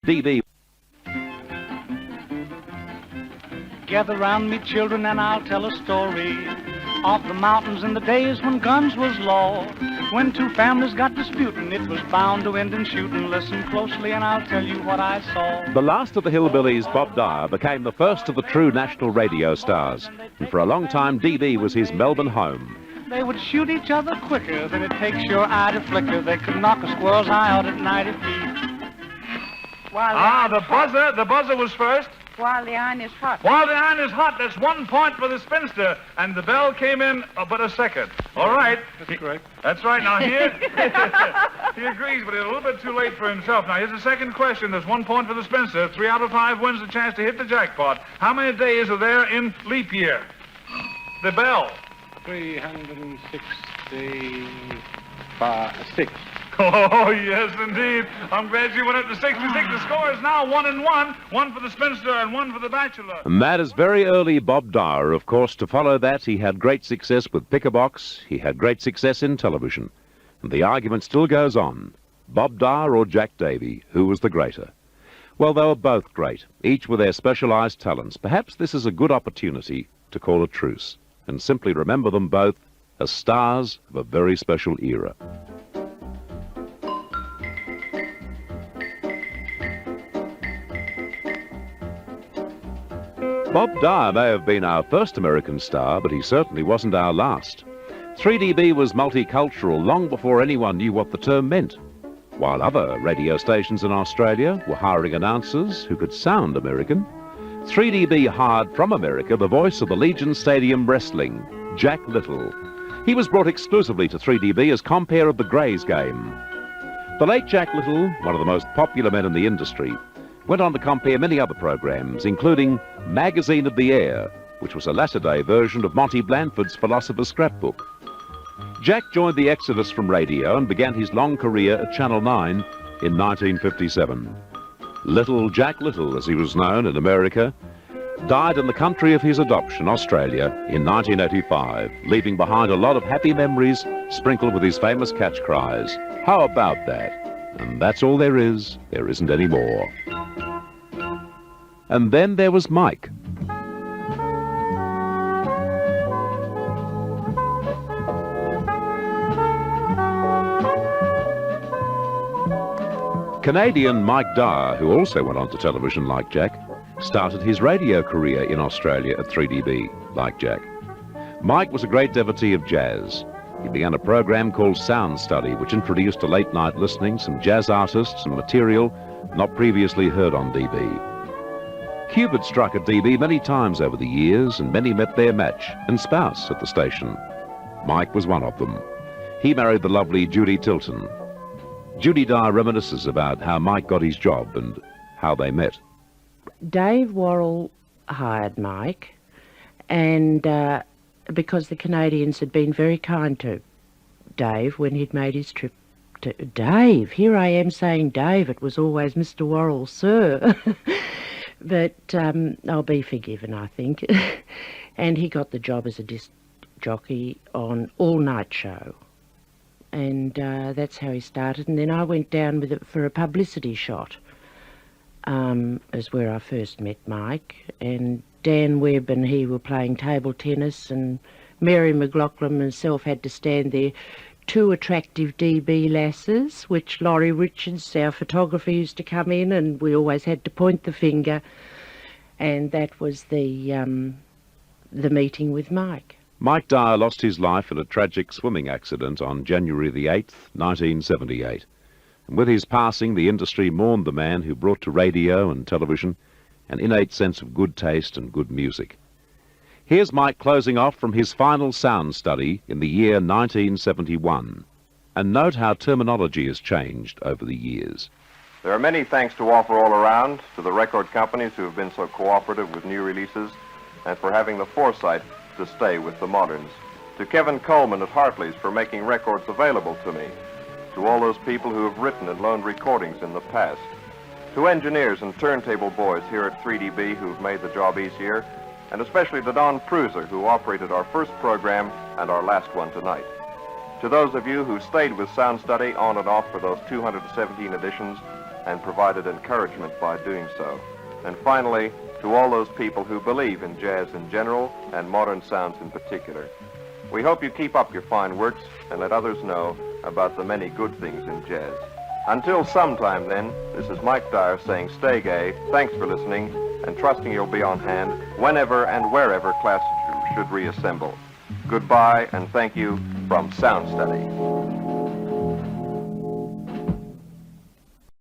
DB. Gather round me, children, and I'll tell a story of the mountains in the days when guns was law. When two families got disputing, it was bound to end in shooting. Listen closely and I'll tell you what I saw. The last of the hillbillies, Bob Dyer, became the first of the true national radio stars. And for a long time, DB was his Melbourne home. They would shoot each other quicker than it takes your eye to flicker. They could knock a squirrel's eye out at 90 feet. The buzzer was first. While the iron is hot. While the iron is hot, that's 1 point for the spinster. And the bell came in but a second. All right. That's correct. That's right. Now, here, he agrees, but he's a little bit too late for himself. Now, here's the second question. There's 1 point for the spinster. 3 out of 5 wins the chance to hit the jackpot. How many days are there in leap year? The bell. 366. Oh, yes, indeed. I'm glad you went up to 66. The score is now 1-1. 1 for the spinster and 1 for the bachelor. And that is very early Bob Dyer. Of course, to follow that, he had great success with Pick-a-Box. He had great success in television. And the argument still goes on. Bob Dyer or Jack Davey, who was the greater? Well, they were both great, each with their specialized talents. Perhaps this is a good opportunity to call a truce and simply remember them both as stars of a very special era. Bob Dyer may have been our first American star, but he certainly wasn't our last. 3DB was multicultural long before anyone knew what the term meant. While other radio stations in Australia were hiring announcers who could sound American, 3DB hired from America the voice of the Legion Stadium Wrestling, Jack Little. He was brought exclusively to 3DB as compere of the Greys game. The late Jack Little, one of the most popular men in the industry, went on to compare many other programs, including Magazine of the Air, which was a latter-day version of Monty Blandford's Philosopher's Scrapbook. Jack joined the exodus from radio and began his long career at Channel 9 in 1957. Little Jack Little, as he was known in America, died in the country of his adoption, Australia, in 1985, leaving behind a lot of happy memories sprinkled with his famous catch cries. How about that? And that's all there is. There isn't any more. And then there was Mike. Canadian Mike Dyer, who also went on to television like Jack, started his radio career in Australia at 3DB, like Jack. Mike was a great devotee of jazz. He began a program called Sound Study, which introduced to late-night listening some jazz artists and material not previously heard on DB. Cube had struck at DB many times over the years, and many met their match and spouse at the station. Mike was one of them. He married the lovely Judy Tilton. Judy Dyer reminisces about how Mike got his job and how they met. Dave Worrell hired Mike, and because the Canadians had been very kind to Dave when he'd made his trip to Dave. Here I am saying Dave. It was always Mr. Worrell, sir. But I'll be forgiven, I think. And he got the job as a disc jockey on All Night Show. And that's how he started. And then I went down with it for a publicity shot. Is where I first met Mike. And Dan Webb and he were playing table tennis, and Mary McLaughlin and myself had to stand there. 2 attractive DB lasses, which Laurie Richards, our photographer, used to come in, and we always had to point the finger. And that was the meeting with Mike. Mike Dyer lost his life in a tragic swimming accident on January the 8th, 1978. And with his passing, the industry mourned the man who brought to radio and television an innate sense of good taste and good music. Here's Mike closing off from his final sound study in the year 1971. And note how terminology has changed over the years. There are many thanks to offer all around to the record companies who have been so cooperative with new releases and for having the foresight to stay with the moderns. To Kevin Coleman at Hartley's for making records available to me. To all those people who have written and loaned recordings in the past. To engineers and turntable boys here at 3DB who've made the job easier, and especially to Don Pruser, who operated our first program and our last one tonight. To those of you who stayed with Sound Study on and off for those 217 editions, and provided encouragement by doing so. And finally, to all those people who believe in jazz in general and modern sounds in particular. We hope you keep up your fine works and let others know about the many good things in jazz. Until sometime then, this is Mike Dyer saying stay gay, thanks for listening, and trusting you'll be on hand whenever and wherever classes should reassemble. Goodbye and thank you from Sound Study.